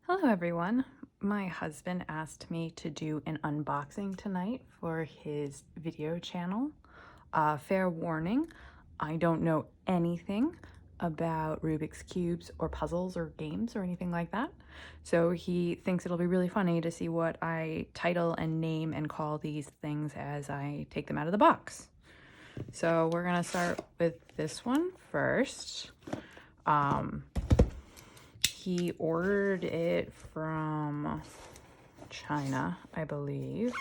Hello everyone. My husband asked me to do an unboxing tonight for his video channel. Fair warning, I don't know anything about Rubik's Cubes or puzzles or games or anything like that. So he thinks it'll be really funny to see what I title and name and call these things as I take them out of the box. So we're gonna start with this one first. He ordered it from China, I believe,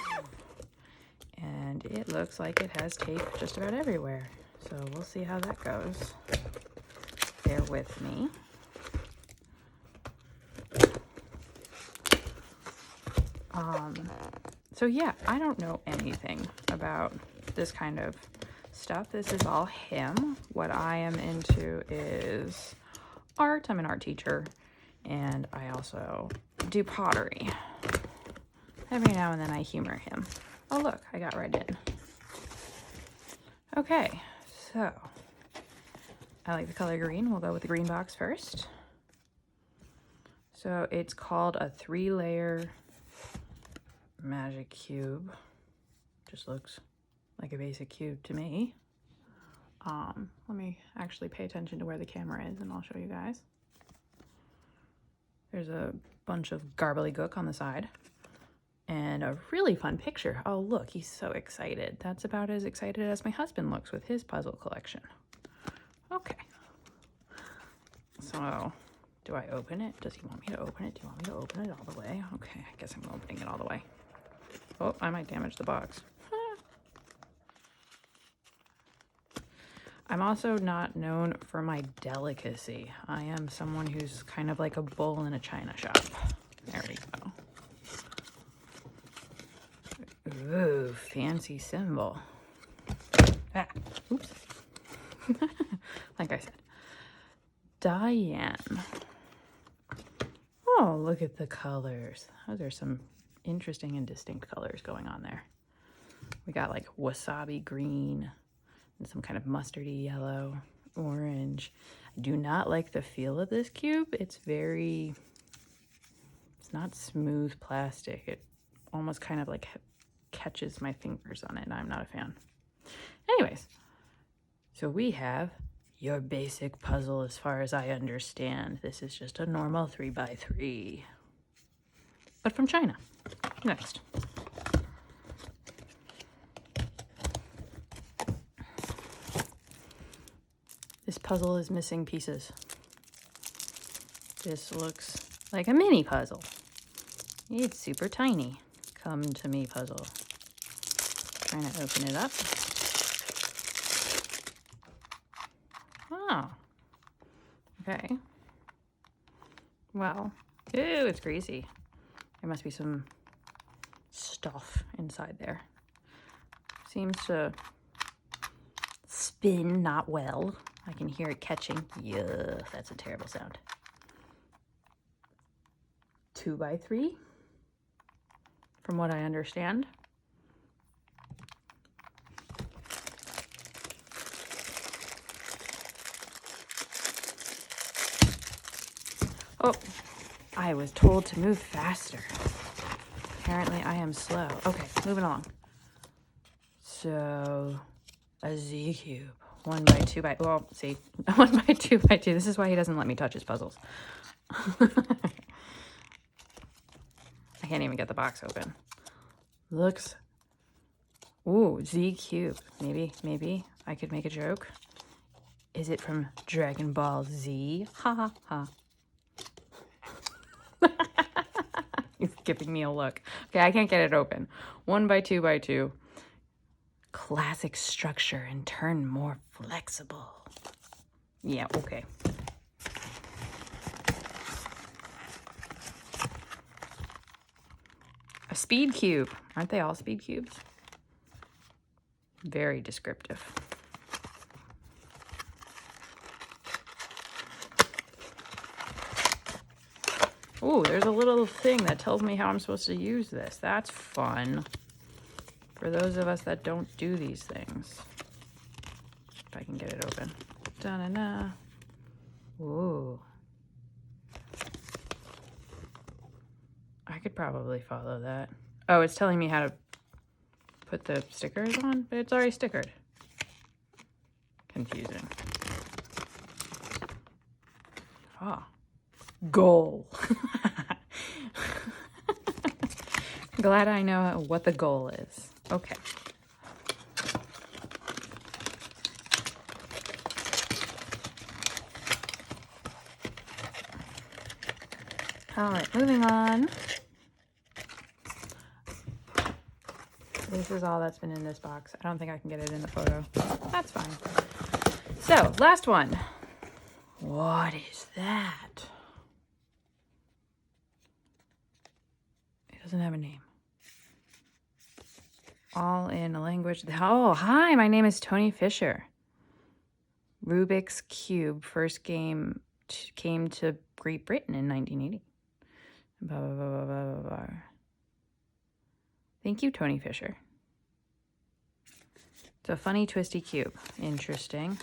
and it looks like it has tape just about everywhere. So we'll see how that goes. Bear with me. So yeah, I don't know anything about this kind of stuff. This is all him. What I am into is art. I'm an art teacher, and I also do pottery. Every now and then I humor him. Oh look, I got right in. Okay, so I like the color green. We'll go with the green box first. So it's called a 3-layer magic cube. Just looks like a basic cube to me. Let me actually pay attention to where the camera is and I'll show you guys. There's a bunch of gobbledygook on the side and a really fun picture. Oh look, he's so excited. That's about as excited as my husband looks with his puzzle collection. Okay. So, do I open it? Does he want me to open it? Do you want me to open it all the way? Okay, I guess I'm opening it all the way. Oh, I might damage the box. I'm also not known for my delicacy. I am someone who's kind of like a bull in a china shop. There we go. Ooh, fancy symbol. Ah, oops. Like I said. Diane. Oh, look at the colors. Those are some interesting and distinct colors going on there. We got like wasabi green and some kind of mustardy yellow, orange. I do not like the feel of this cube. It's not smooth plastic. It almost kind of like catches my fingers on it, and I'm not a fan. Anyways, so we have your basic puzzle as far as I understand. This is just a normal 3x3, but from China. Next. This puzzle is missing pieces. This looks like a mini puzzle. It's super tiny. Come to me puzzle. Trying to open it up. Oh. Okay. Well, ew, it's greasy. There must be some stuff inside there. Seems to spin not well. I can hear it catching. Yuck, that's a terrible sound. 2x3, from what I understand. Oh, I was told to move faster. Apparently I am slow. Okay, moving along. So, a Z cube. 1x2x, well, see, 1x2x2. This is why he doesn't let me touch his puzzles. I can't even get the box open. Looks, ooh, Z cube. Maybe I could make a joke. Is it from Dragon Ball Z? Ha ha ha. He's giving me a look. Okay, I can't get it open. 1x2x2. Classic structure and turn more flexible. Yeah, okay. A speed cube. Aren't they all speed cubes? Very descriptive. Ooh, there's a little thing that tells me how I'm supposed to use this. That's fun. For those of us that don't do these things. If I can get it open. Da-na-na. Ooh. I could probably follow that. Oh, it's telling me how to put the stickers on, but it's already stickered. Confusing. Oh. Goal. Glad I know what the goal is. Okay. All right, moving on. This is all that's been in this box. I don't think I can get it in the photo. That's fine. So, last one. What is that? It doesn't have a name. All in a language. Oh, hi, my name is Tony Fisher. Rubik's Cube first game came to Great Britain in 1980. Blah, blah, blah, blah, blah, blah. Thank you, Tony Fisher. It's a funny, twisty cube. Interesting.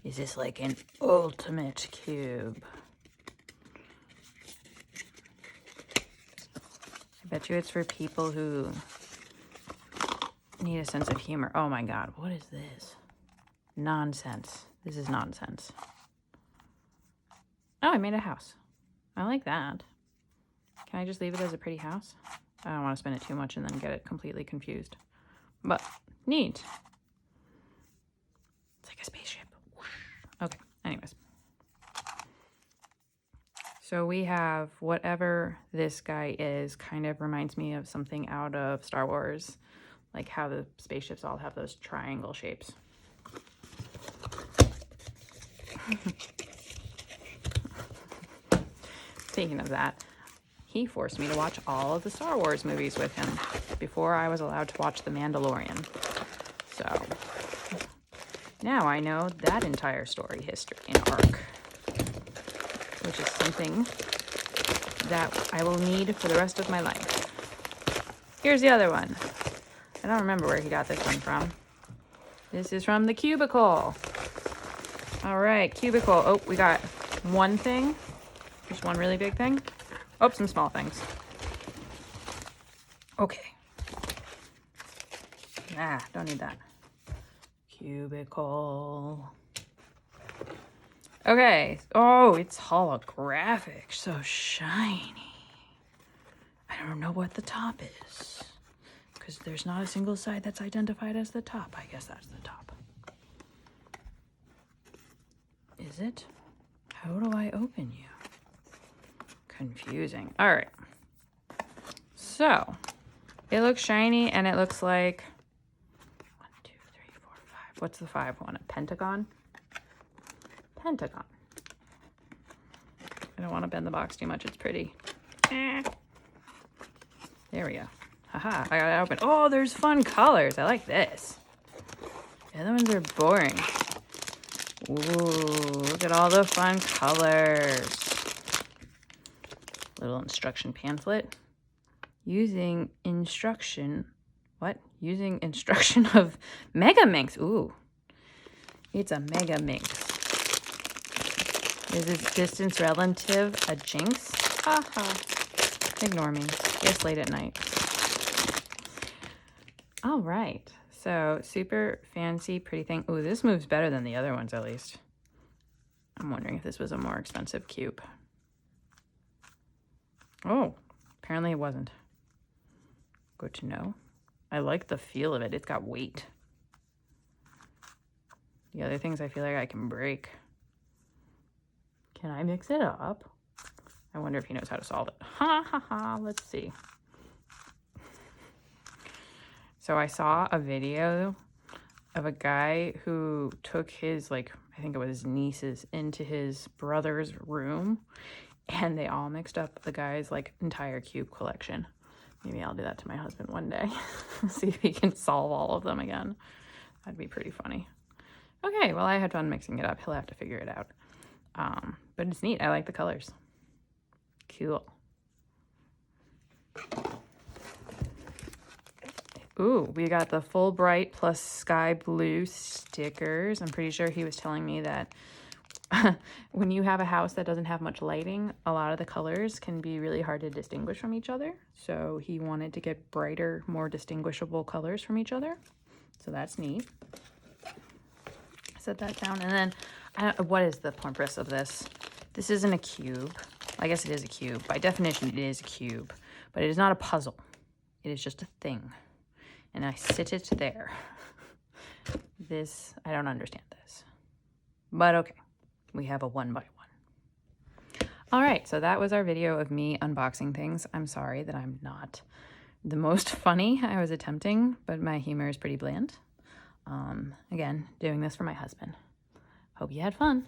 Is this like an ultimate cube? I bet you it's for people who need a sense of humor. Oh my God, what is this? Nonsense. This is nonsense. Oh, I made a house. I like that. Can I just leave it as a pretty house? I don't want to spend it too much and then get it completely confused. But neat. It's like a spaceship. Okay, anyways. So we have whatever this guy is, kind of reminds me of something out of Star Wars. Like how the spaceships all have those triangle shapes. Speaking of that, he forced me to watch all of the Star Wars movies with him before I was allowed to watch The Mandalorian. So now I know that entire story, history, and arc, which is something that I will need for the rest of my life. Here's the other one. I don't remember where he got this one from. This is from the cubicle. All right, cubicle. Oh, we got one thing. Just one really big thing. Oh, some small things. Okay. Don't need that. Cubicle. Okay. Oh, it's holographic. So shiny. I don't know what the top is, because there's not a single side that's identified as the top. I guess that's the top. Is it? How do I open you? Confusing. All right. So it looks shiny and it looks like 1, 2, 3, 4, 5. What's the 5 one? A pentagon? Pentagon. I don't want to bend the box too much. It's pretty. There we go. Haha. I got it open. Oh, there's fun colors. I like this. The other ones are boring. Ooh, look at all the fun colors. Little instruction pamphlet. Using instruction of Mega Minx. Ooh. It's a Mega Minx. Is its distance relative a jinx? Haha. Ignore me. It's late at night. All right. So super fancy, pretty thing. Ooh, this moves better than the other ones at least. I'm wondering if this was a more expensive cube. Oh, apparently it wasn't. Good to know. I like the feel of it. It's got weight. The other things I feel like I can break. Can I mix it up? I wonder if he knows how to solve it. Ha ha ha. Let's see. So I saw a video of a guy who took his, I think it was his nieces, into his brother's room, and they all mixed up the guy's entire cube collection. Maybe I'll do that to my husband one day. See if he can solve all of them again. That'd be pretty funny. Okay, well, I had fun mixing it up. He'll have to figure it out. But it's neat. I like the colors. Cool. Ooh, we got the Fulbright plus sky blue stickers. I'm pretty sure he was telling me that When you have a house that doesn't have much lighting, a lot of the colors can be really hard to distinguish from each other. So he wanted to get brighter, more distinguishable colors from each other. So that's neat. Set that down. And then, what is the purpose of this? This isn't a cube. I guess it is a cube. By definition, it is a cube. But it is not a puzzle. It is just a thing. And I sit it there. This, I don't understand this. But okay. We have a 1 by 1. All right, so that was our video of me unboxing things. I'm sorry that I'm not the most funny. I was attempting, but my humor is pretty bland. Again, doing this for my husband. Hope you had fun.